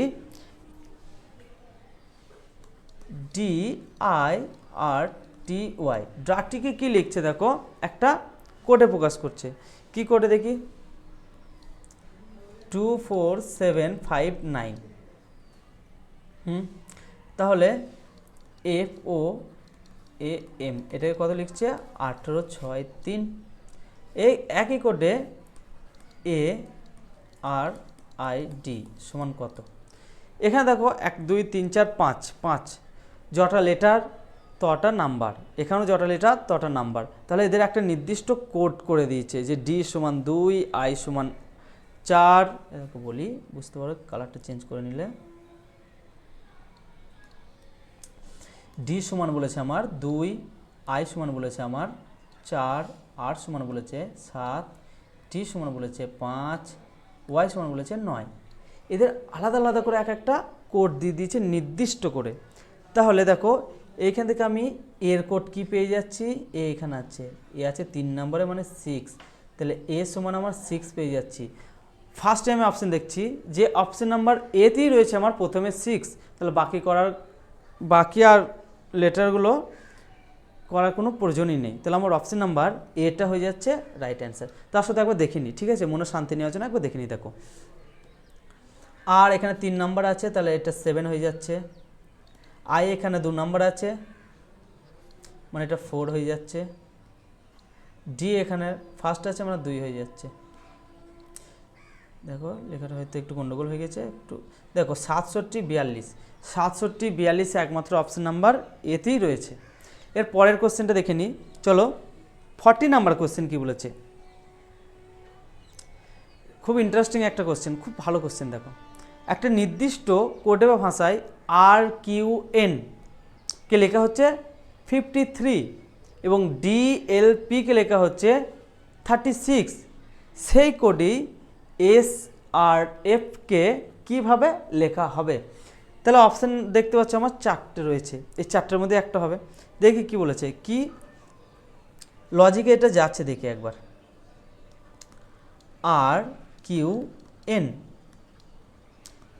D I R T Y, ড্রাটিকে কি লিখছে, দেখো একটা কোডে প্রকাশ করছে, কি কোডে দেখি 24759, তাহলে এফ ও এ এম এটাকে কত লিখছে 1863, এই একই কোডে এ আর আই ডি সমান কত, এখানে দেখো 1 2 3 4 5 5 যটা লেটার তটা নাম্বার, এখানেও যটা লেটার তটা নাম্বার, তাহলে এদের একটা নির্দিষ্ট কোড করে দিয়েছে যে ডি সমান 2, আই সমান 4, এরকম বলি বুঝতে পারো, কালারটা চেঞ্জ করে নিলে, ডি সমান বলেছে আমার 2, আই সমান বলেছে আমার 4, আর সমান বলেছে 7, টি সমান বলেছে 5, ওয়াই সমান বলেছে 9, এদের আলাদা আলাদা করে এক একটা কোড দিয়ে দিয়েছে নির্দিষ্ট করে। তাহলে দেখো এইখান থেকে আমি এর কোড কি পেয়ে যাচ্ছি, এ এখানে আছে, এ আছে 3 নম্বরে মানে 6, তাহলে এ সমান আমার 6 পেয়ে যাচ্ছি, ফার্স্টে আমি অপশান দেখছি যে অপশান নাম্বার এতেই রয়েছে আমার প্রথমে 6, তাহলে বাকি আর লেটারগুলো করার কোনো প্রয়োজনই নেই। তাহলে আমার অপশান নাম্বার এটা হয়ে যাচ্ছে রাইট অ্যান্সার। তার সাথে একবার দেখিনি, ঠিক আছে, মনে শান্তি নেওয়ার জন্য একবার দেখিনি দেখো। আর এখানে 3 নাম্বার আছে, তাহলে এটা 7 হয়ে যাচ্ছে। আই এখানে 2 নাম্বার আছে, মানে এটা 4 হয়ে যাচ্ছে। ডি এখানে ফার্স্ট আছে, মানে 2 হয়ে যাচ্ছে। দেখো লেখাটা হয়তো একটু গন্ডগোল হয়ে গেছে একটু। দেখো 67 42 একমাত্র অপশান নাম্বার এতেই রয়েছে। এর পরের কোশ্চেনটা দেখে নিই, চলো। 40 নাম্বার কোশ্চেন কি বলেছে, খুব ইন্টারেস্টিং একটা কোশ্চেন, খুব ভালো কোশ্চেন। দেখো একটা নির্দিষ্ট কোডে বা ভাষায় RQN কে লেখা হচ্ছে 53 এবং DLP কে লেখা হচ্ছে 36, সেই কোডই SRF কে কীভাবে লেখা হবে? তাহলে অপশান দেখতে পাচ্ছ আমার 4টে রয়েছে, এই 4টের মধ্যে একটা হবে। দেখি কি বলেছে, কি লজিকে এটা যাচ্ছে দেখি একবার। RQN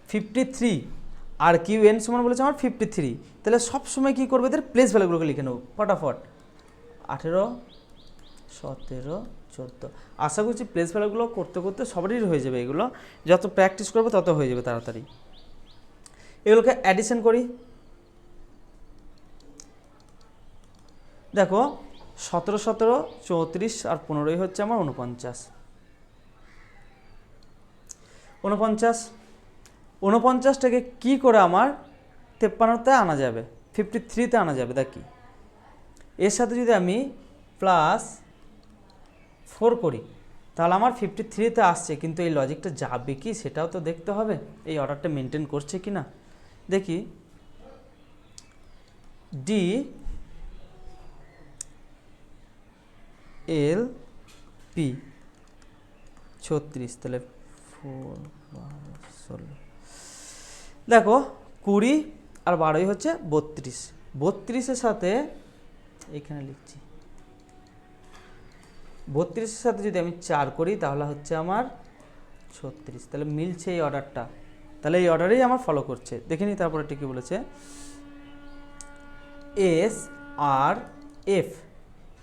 53, RQN সমান বলেছে আমার 53, তাহলে সবসময় কী করবে, এদের প্লেস ভ্যালুগুলোকে লিখে নেব ফটাফট। 18, 17, 14। আশা করছি প্লেস ভ্যালুগুলো করতে করতে সবারই হয়ে যাবে, এগুলো যত প্র্যাকটিস করবে তত হয়ে যাবে তাড়াতাড়ি। এগুলোকে অ্যাডিশন করি, দেখো 17, 17, 34 আর 15 হচ্ছে আমার 49। 49টাকে কী করে আমার 53তে আনা যাবে, 53তে আনা যাবে? দেখি এর সাথে যদি আমি +4 করি তাহলে আমার 53তে আসছে, কিন্তু এই লজিকটা যাবে কি সেটাও তো দেখতে হবে, এই অর্ডারটা মেনটেন করছে কি না। দেখি DLP 36, তাহলে 4, 12, 16, দেখো 20 আর 12 হচ্ছে 32। 32-এর সাথে এখানে লিখছি, 32-এর সাথে যদি আমি 4 করি তাহলে হচ্ছে আমার 36, তাহলে মিলছে এই অর্ডারটা, তাহলে এই অর্ডারেই আমার ফলো করছে। দেখে নিই তারপরে ঠিক কী বলেছে। SRF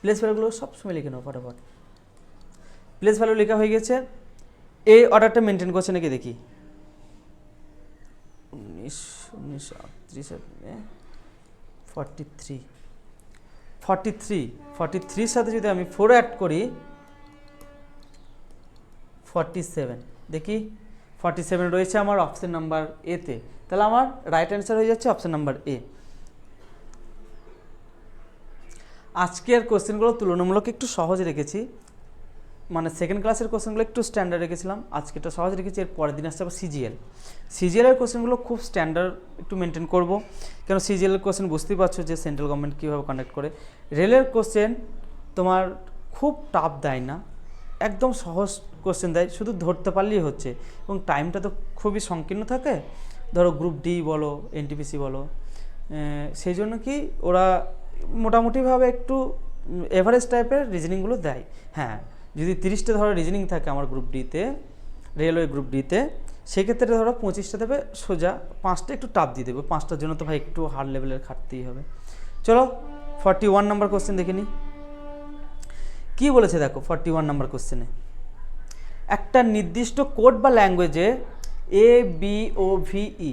প্লেস ভ্যালুগুলো সবসময় লিখে নেবো ফটাফট। প্লেস ভ্যালু লেখা হয়ে গেছে, এই অর্ডারটা মেনটেন করছে নাকি দেখি। 19, 43, 43 সাথে যদি আমি 4 অ্যাড করি 47, দেখি 47 রয়েছে আমার অপশন নাম্বার এতে, তাহলে আমার রাইট অ্যান্সার হয়ে যাচ্ছে অপশন নাম্বার এ। আজকের কোশ্চেনগুলো তুলনামূলক একটু সহজ রেখেছি, মানে সেকেন্ড ক্লাসের কোশ্চেনগুলো একটু স্ট্যান্ডার্ড রেখেছিলাম, আজকে এটা সহজ রেখেছি। এর পরের দিন আসছে আবার সিজিএলের কোশ্চেনগুলো খুব স্ট্যান্ডার্ড একটু মেনটেন করব, কেন সিজিএলের কোশ্চেন বুঝতেই পারছো যে সেন্ট্রাল গভর্নমেন্ট কীভাবে কন্ডাক্ট করে। রেলের কোশ্চেন তোমার খুব টাফ দেয় না, একদম সহজ কোশ্চেন দেয়, শুধু ধরতে পারলেই হচ্ছে, এবং টাইমটা তো খুবই সংকীর্ণ থাকে। ধরো গ্রুপ ডি বলো, এনটিপিসি বলো, সেই জন্য কি ওরা মোটামুটিভাবে একটু এভারেজ টাইপের রিজনিংগুলো দেয়। হ্যাঁ, যদি 30টা ধরো রিজনিং থাকে আমার গ্রুপ ডিতে, রেলওয়ে গ্রুপ ডিতে, সেক্ষেত্রে ধরো 25টা দেবে সোজা, 5টা একটু টাফ দিয়ে দেবে, 5টার জন্য তো ভাই একটু হার্ড লেভেলের খাটতেই হবে। চলো 41 নাম্বার কোশ্চেন দেখে নিই কী বলেছে। দেখো 41 নাম্বার কোশ্চেনে একটা নির্দিষ্ট কোড বা ল্যাঙ্গুয়েজে ABOVE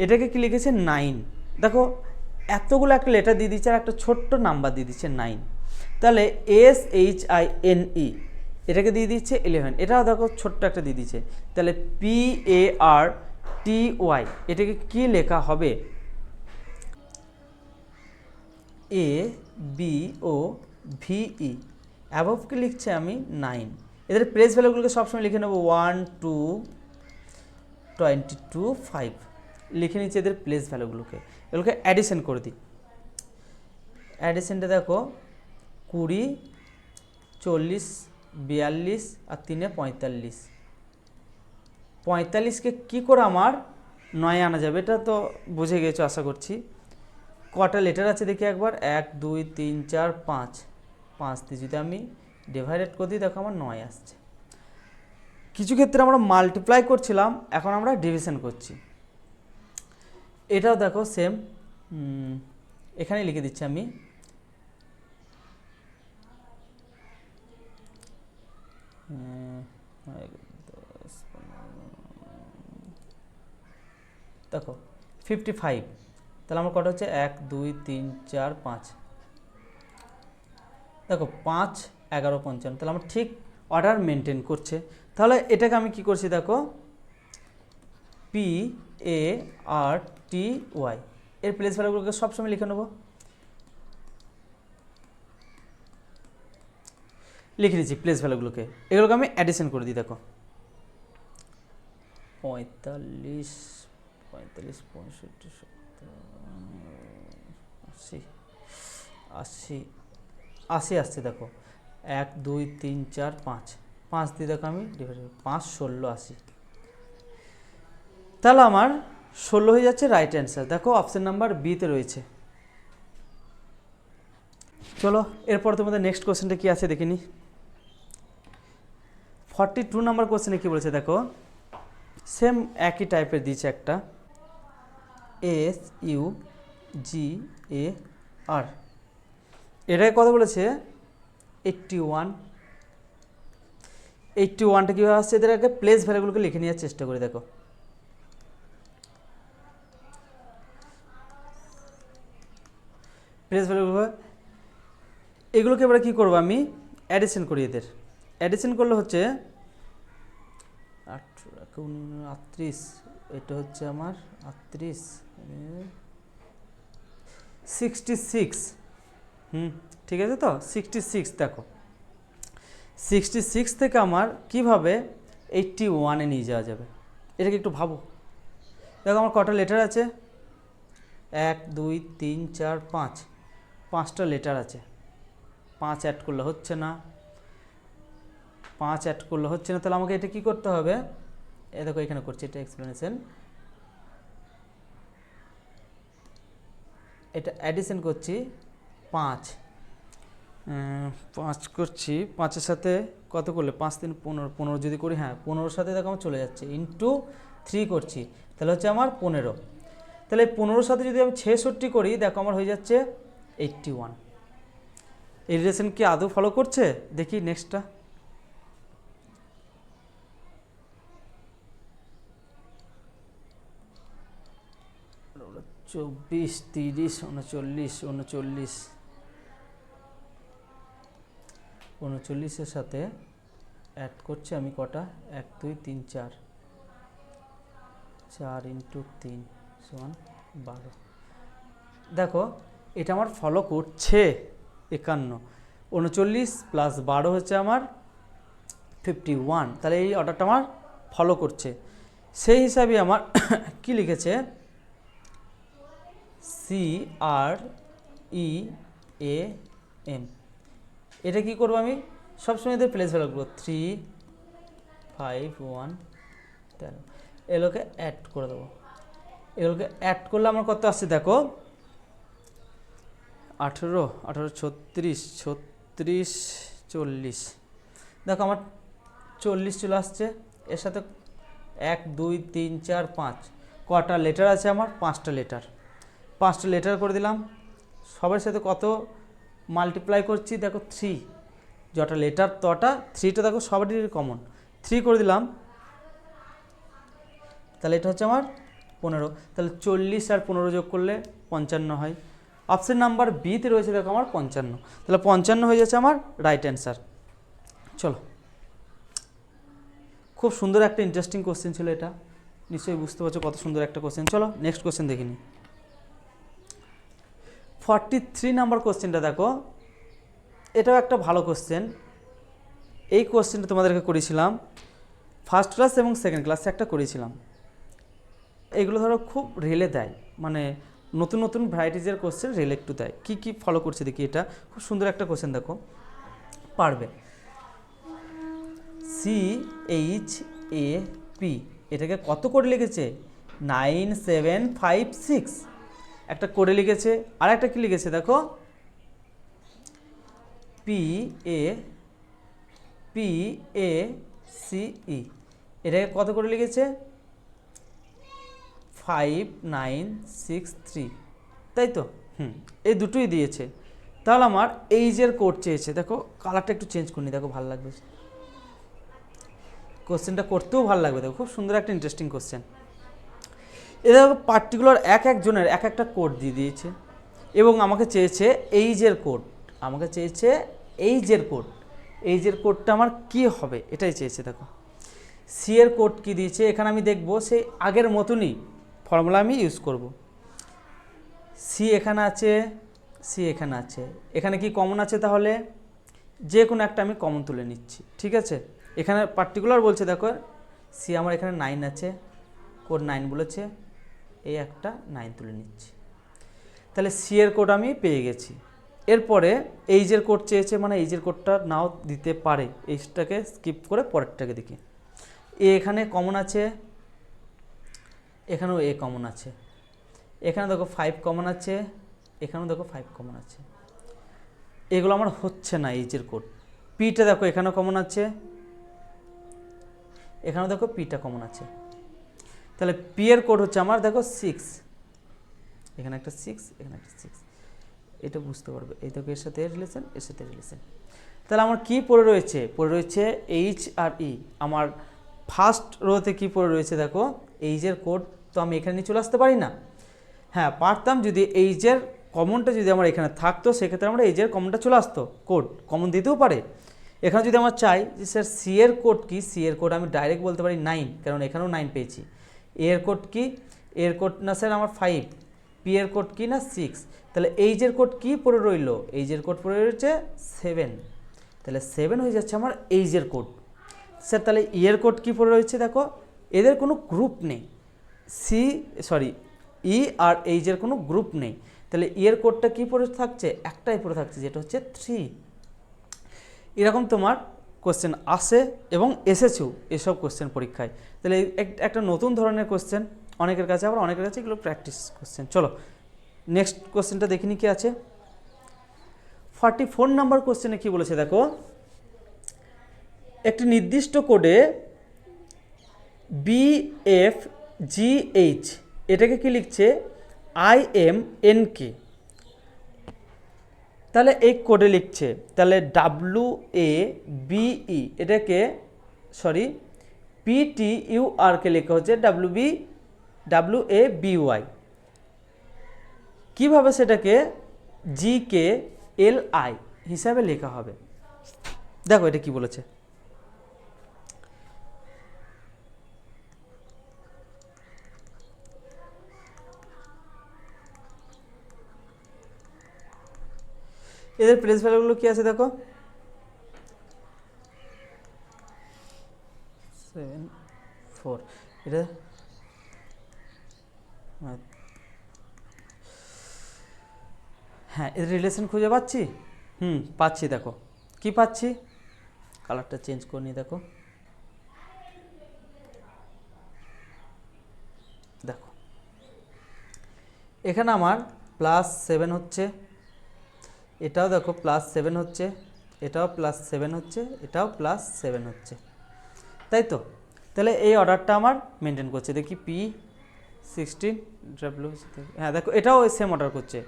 এটাকে কি লিখেছে 9। দেখো এতগুলো একটা লেটার দিয়ে দিচ্ছে আর একটা ছোট্ট নাম্বার দিয়ে দিচ্ছে 9, তাহলে SHINE এটাকে দিয়ে দিচ্ছে 11, এটাও দেখো ছোট্ট একটা দিয়ে দিচ্ছে, তাহলে PARTY এটাকে কি লেখা হবে? ABOVE অ্যাবভকে লিখছে আমি 9, এদের প্লেস ভ্যালুগুলোকে সবসময় লিখে নেবো 1, 2, 22, 5 লিখে নিচ্ছি এদের প্লেস ভ্যালুগুলোকে, এগুলোকে অ্যাডিশন করে দিই। অ্যাডিশনটা দেখো 20, 40, 42 আর 3-এ 45। 45কে কী করে আমার 9 আনা যাবে এটা তো বুঝে গেছো আশা করছি। কটা লেটার আছে দেখি একবার, 1, 2, 3, 4, 5 দিয়ে যদি আমি ডিভাইডেড করে দিই দেখো আমার 9 আসছে। কিছু ক্ষেত্রে আমরা মাল্টিপ্লাই করছিলাম, এখন আমরা ডিভিশন করছি। এটাও দেখো সেম, এখানে লিখে দিচ্ছি আমি। দেখো 55, তাহলে আমার কটা হচ্ছে 1 2 3 4 5, দেখো 5 11 55, তাহলে আমার ঠিক অর্ডার মেনটেন করছে। তাহলে এটাকে আমি কি করছি দেখো, PARTY, এর প্লেস ভ্যালুগুলোকে সবসময় লিখে নেব। লিখে নিচ্ছি প্লেস ভ্যালুগুলোকে, এগুলোকে আমি অ্যাডিশন করে দিই। দেখো 45 45 65 70 80 80 আসছে। দেখো 1 2 3 4 5, 5 দিয়ে দেখো আমি ডিভাইড 5 16 80, তাহলে আমার 16 হয়ে যাচ্ছে রাইট অ্যান্সার। দেখো অপশন নাম্বার বিতে রয়েছে। চলো এরপর তোমাদের নেক্সট কোশ্চেনটা কি আছে দেখিনি। 42 নাম্বার কোশ্চেনে কি বলেছে দেখো, সেম একই টাইপের দিয়েছে একটা, SUGAR, এটাই কত বলেছে 81। 81টা কীভাবে আসছে, এদের আগে প্লেস ভ্যালুগুলোকে লিখে নেওয়ার চেষ্টা করি। দেখো প্লেস ভ্যালুগুলো, এগুলোকে এবারে কী করবো আমি অ্যাডিশন করি। এদের অ্যাডিশন করলে হচ্ছে 38, এটা হচ্ছে আমার 38 66, ঠিক আছে তো 66। দেখো 66 থেকে আমার কিভাবে 81-এ নিয়ে যাওয়া যাবে, এটাকে একটু ভাবো। দেখো আমার কটা লেটার আছে, 1 2 3 4 5, 5টা লেটার আছে। 5 অ্যাড করলে হচ্ছে না, 5 অ্যাড করলে হচ্ছে না, তাহলে আমাকে এটা কি করতে হবে, এ দেখো এখানে করছি, এটা এক্সপ্লেনেশন, এটা অ্যাডিশন করছি 5 করছি, 5-এর সাথে কত করলে 5 3 15, 15 যদি করি, হ্যাঁ 15-এর সাথে দেখো আমার চলে যাচ্ছে, ইন্টু 3 করছি, তাহলে হচ্ছে আমার 15। তাহলে 15-এর সাথে যদি আমি 66 করি, দেখো আমার হয়ে যাচ্ছে 81। এই রিলেশন কি আদৌ ফলো করছে দেখি নেক্সটটা। চব্বিশ 30 39 39, 39-এর সাথে অ্যাড করছি আমি কটা, 1 2 3 4, 4 ইন্টু 3 সমান 12। দেখো এটা আমার ফলো করছে 51, 39 প্লাস 12 হচ্ছে আমার 51, তাহলে এই অর্ডারটা আমার ফলো করছে। সেই হিসাবে আমার কি লিখেছে, CREAM, এটা কি করবো আমি সবসময় এদের প্লেস ভ্যালু করবো 3 5 1 10, এগুলোকে অ্যাড করে দেবো। এগুলোকে অ্যাড করলে আমার কত আসছে দেখো, 18 18 36 36 40, দেখো আমার 40 চলে আসছে। এর সাথে 1 2 3 4 5, কটা লেটার আছে আমার, 5টা লেটার, 5টা লেটার করে দিলাম। সবার সাথে কত মাল্টিপ্লাই করছি দেখো 3, যটা লেটার তটা 3টা দেখো সবারই কমন, 3 করে দিলাম, তাহলে এটা হচ্ছে আমার 15। তাহলে 40 আর 15 যোগ করলে 55 হয়। অপশন নাম্বার বিতে রয়েছে দেখো আমার 55, তাহলে 55 হয়ে যাচ্ছে আমার রাইট অ্যান্সার। চলো খুব সুন্দর একটা ইন্টারেস্টিং কোশ্চেন ছিল এটা, নিশ্চয়ই বুঝতে পারছো কত সুন্দর একটা কোশ্চেন। চলো নেক্সট কোশ্চেন দেখে নিই। 43 নাম্বার কোশ্চেনটা দেখো, এটাও একটা ভালো কোশ্চেন। এই কোশ্চেনটা তোমাদেরকে করেছিলাম ফার্স্ট ক্লাস এবং সেকেন্ড ক্লাসে একটা করেছিলাম। এগুলো ধরো খুব রিলে দেয়, মানে নতুন নতুন ভ্যারাইটিজের কোশ্চেন রিলে একটু দেয়। কী কী ফলো করছে দেখি, এটা খুব সুন্দর একটা কোশ্চেন দেখো, পারবে। CHAP, এটাকে কত করে লিখেছে, 9756, একটা করে লিখেছে। আর একটা কি লিখেছে দেখো, PACE, এটাকে কত করে লিখেছে 5963, তাই তো? এই দুটোই দিয়েছে। তাহলে আমার এইজের কোড চেয়েছে। দেখো কালারটা একটু চেঞ্জ করিনি, দেখো ভালো লাগবে কোশ্চেনটা, করতেও ভালো লাগবে। দেখো খুব সুন্দর একটা ইন্টারেস্টিং কোশ্চেন। এটা পার্টিকুলার এক একজনের এক একটা কোড দিয়ে দিয়েছে এবং আমাকে চেয়েছে এইজের কোড, আমাকে চেয়েছে এইজের কোড। এইজের কোডটা আমার কি হবে এটাই চেয়েছে। দেখো সি এর কোড কি দিয়েছে, এখানে আমি দেখব সেই আগের মতনই ফর্মুলা আমি ইউজ করব। সি এখানে আছে, সি এখানে আছে, এখানে কি কমন আছে? তাহলে যে কোনো একটা আমি কমন তুলে নিচ্ছি, ঠিক আছে? এখানে পার্টিকুলার বলছে, দেখো সি আমার এখানে 9 আছে, কোড 9 বলেছে, এই একটা 9 তুলে নিচ্ছি। তাহলে সি এর কোড আমি পেয়ে গেছি। এরপরে এইজের কোড চেয়েছে, মানে এইজের কোডটা নাও দিতে পারে, এইটাকে স্কিপ করে পরেরটাকে দেখি। এ এখানে কমন আছে, এখানেও এ কমন আছে, এখানে দেখো 5 কমন আছে, এখানেও দেখো 5 কমন আছে। এগুলো আমার হচ্ছে না এইজের কোড। পিটা দেখো এখানেও কমন আছে, এখানেও দেখো পিটা কমন আছে। তাহলে পি এর কোড হচ্ছে আমার দেখো 6, এখানে একটা 6, এখানে একটা 6, এটা বুঝতে পারবে। এই দেখো এর সাথে রিলেশন, এর সাথে রিলেশন। তাহলে আমার কি পড়ে রয়েছে? পড়ে রয়েছে এইচ আর ই। আমার ফার্স্ট রোতে কি পড়ে রয়েছে? দেখো এইজের কোড তো আমি এখানে নিয়ে চলে আসতে পারি না। হ্যাঁ পারতাম, যদি এইজের কমনটা যদি আমার এখানে থাকতো সেক্ষেত্রে আমরা এইজের কমনটা চলে আসতো, কোড কমন দিতেও পারে। এখানে যদি আমার চাই যে স্যার সি এর কোড কি, সি এর কোড আমি ডাইরেক্ট বলতে পারি 9, কারণ এখানেও 9 পেয়েছি। এ এর কোড কি, এর কোড না স্যার আমার 5, পি এর কোড কি না 6। তাহলে এইজের কোড কি পড়ে রইল? এইজের কোড পড়ে রয়েছে 7, তাহলে 7 হয়ে যাচ্ছে আমার এইজের কোড। স্যার তাহলে ই এর কোড কি পড়ে রয়েছে? দেখো এদের কোনো গ্রুপ নেই, ই আর এইজের কোনো গ্রুপ নেই। তাহলে ই এর কোডটা কি পড়ে থাকছে? একটাই পড়ে থাকছে, যেটা হচ্ছে 3। এরকম তোমার কোশ্চেন আসে এবং এসেছেও এসব কোশ্চেন পরীক্ষায়। তাহলে একটা নতুন ধরনের কোশ্চেন অনেকের কাছে, আবার অনেকের কাছে এগুলো প্র্যাকটিস কোশ্চেন। চলো নেক্সট কোশ্চেনটা দেখিনি কি আছে। 44 নাম্বার কোশ্চেনে কি বলেছে দেখো, একটি নির্দিষ্ট কোডে BFGH এটাকে কি লিখছে IMNK, তাহলে এই কোডে লিখছে, তাহলে WABE এটাকে PTUR কে লেখা হচ্ছে WABY। কিভাবে সেটাকে GKLI হিসাবে লেখা হবে? দেখো এটা কি বলেছে। এদের প্লেস ভ্যালুগুলো কি আছে দেখো, 7 4, এটা হ্যাঁ এর রিলেশন খুঁজে পাচ্ছি, পাচ্ছি। দেখো কি পাচ্ছি, কালারটা চেঞ্জ করে নিই। দেখো দেখো এখানে আমার +7 হচ্ছে, এটাও দেখো +7 হচ্ছে, এটাও +7 হচ্ছে, এটাও +7 হচ্ছে, তাই তো? তাহলে এই অর্ডারটা আমার মেনটেন করছে। দেখি P16 W, হ্যাঁ দেখো এটাও সেম অর্ডার করছে।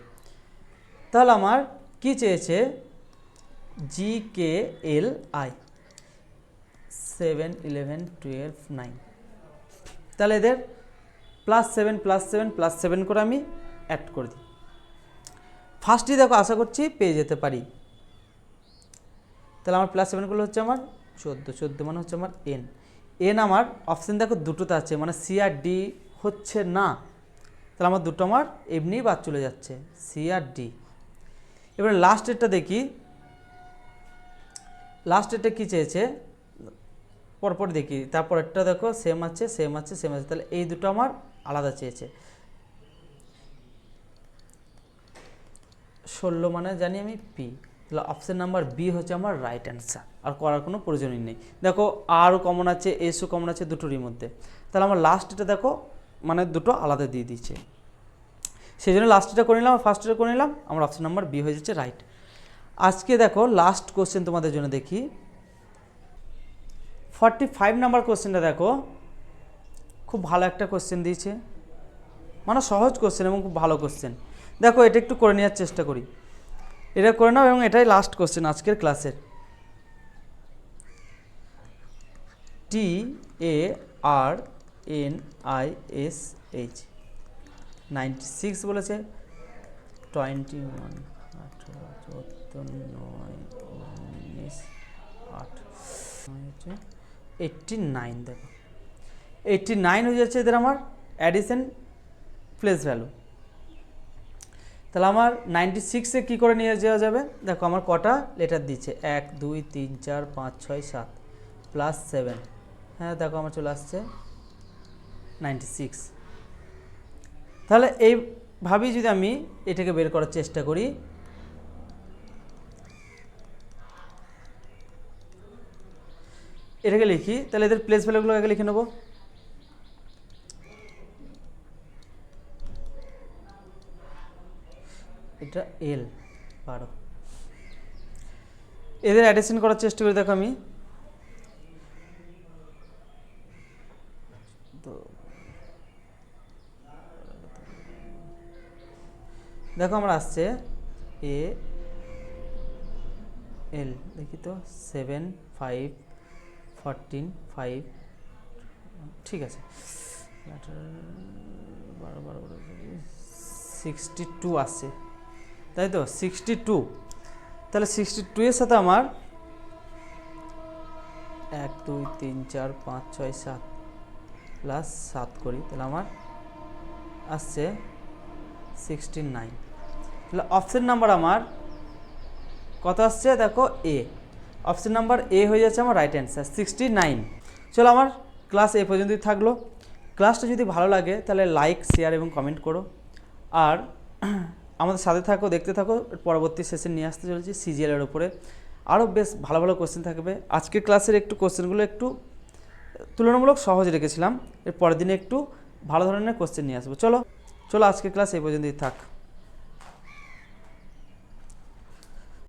তাহলে আমার কি চেয়েছে? GKLI 7 11 12 9। তাহলে এদের +7 +7 +7 করে আমি অ্যাড করে দিই। ফার্স্টই দেখো আশা করছি পেয়ে যেতে পারি। তাহলে আমার +7 গুলো হচ্ছে আমার 14 মানে হচ্ছে আমার এন আমার অপশান দেখো দুটোতে আছে, মানে সি আর ডি হচ্ছে না। তাহলে আমার দুটো আমার এমনিই বাদ চলে যাচ্ছে, সি আর ডি। এবারে লাস্ট ডেটটা দেখি, লাস্ট ডেটটা কী চেয়েছে পরপর দেখি। তারপরেরটা দেখো সেম আছে, সেম আছে, সেম আছে। তাহলে এই দুটো আমার আলাদা চেয়েছে। 16 মানে জানি আমি পি, তাহলে অপশান নাম্বার বি হচ্ছে আমার রাইট অ্যান্সার। আর করার কোনো প্রয়োজনই নেই। দেখো আরও কমন আছে, এসও কমন আছে দুটোরই মধ্যে। তাহলে আমার লাস্টটা দেখো মানে দুটো আলাদা দিয়ে দিয়েছে, সেই জন্য লাস্টটা করে নিলাম, ফার্স্টটা করে নিলাম, আমার অপশান নাম্বার বি হয়ে যাচ্ছে রাইট। আজকে দেখো লাস্ট কোশ্চেন তোমাদের জন্য দেখি, 45 নাম্বার কোশ্চেনটা দেখো, খুব ভালো একটা কোশ্চেন দিয়েছে, মানে সহজ কোশ্চেন এবং খুব ভালো কোশ্চেন। দেখো এটা একটু করে নেওয়ার চেষ্টা করি, এটা করে নাও এবং এটাই লাস্ট কোশ্চেন আজকের ক্লাসের। TARNISH 96 বলেছে, 21 18 14 9 19 8 89। দেখো 89 হয়ে যাচ্ছে এদের আমার অ্যাডিশন প্লেস ভ্যালু। তাহলে আমার 96-এ কী করে নিয়ে যাওয়া যাবে? দেখো আমার কটা লেটার দিচ্ছে, 1 2 3 4 5 6 7 প্লাস 7, হ্যাঁ দেখো আমার চলে আসছে 96। তাহলে এইভাবেই যদি আমি এটাকে বের করার চেষ্টা করি, এটাকে লিখি, তাহলে এদের প্লেস ভ্যালুগুলো আগে লিখে নেব। এটা L 12, এদের অ্যাডিশন করার চেষ্টা করি। দেখো আমি দেখো আমার আসছে AL, দেখি তো 7 5 14 5, ঠিক আছে 62 আসছে, তাই তো 62। তাহলে 62 এর সাথে আমার 1 2 3 4 5 6 7 প্লাস 7 করি, তাহলে আমার আসছে 69। তাহলে অপশন নাম্বার আমার কত আসছে? দেখো এ, অপশন নাম্বার এ হয়ে যাচ্ছে আমার রাইট অ্যান্সার 69। চলো আমার ক্লাস এই পর্যন্তই থাকলো। ক্লাসটা যদি ভালো লাগে তাহলে লাইক শেয়ার এবং কমেন্ট করো, আর আমাদের সাথে থাকো, দেখতে থাকো। পরবর্তী সেশন নিয়ে আসতে চলেছি সিজিএলের উপরে, আরও বেশ ভালো ভালো কোশ্চেন থাকবে। আজকের ক্লাসের একটু কোশ্চেনগুলো একটু তুলনামূলক সহজ রেখেছিলাম, এর পরের দিনে একটু ভালো ধরনের কোশ্চেন নিয়ে আসবো। চলো আজকের ক্লাস এই পর্যন্তই থাক।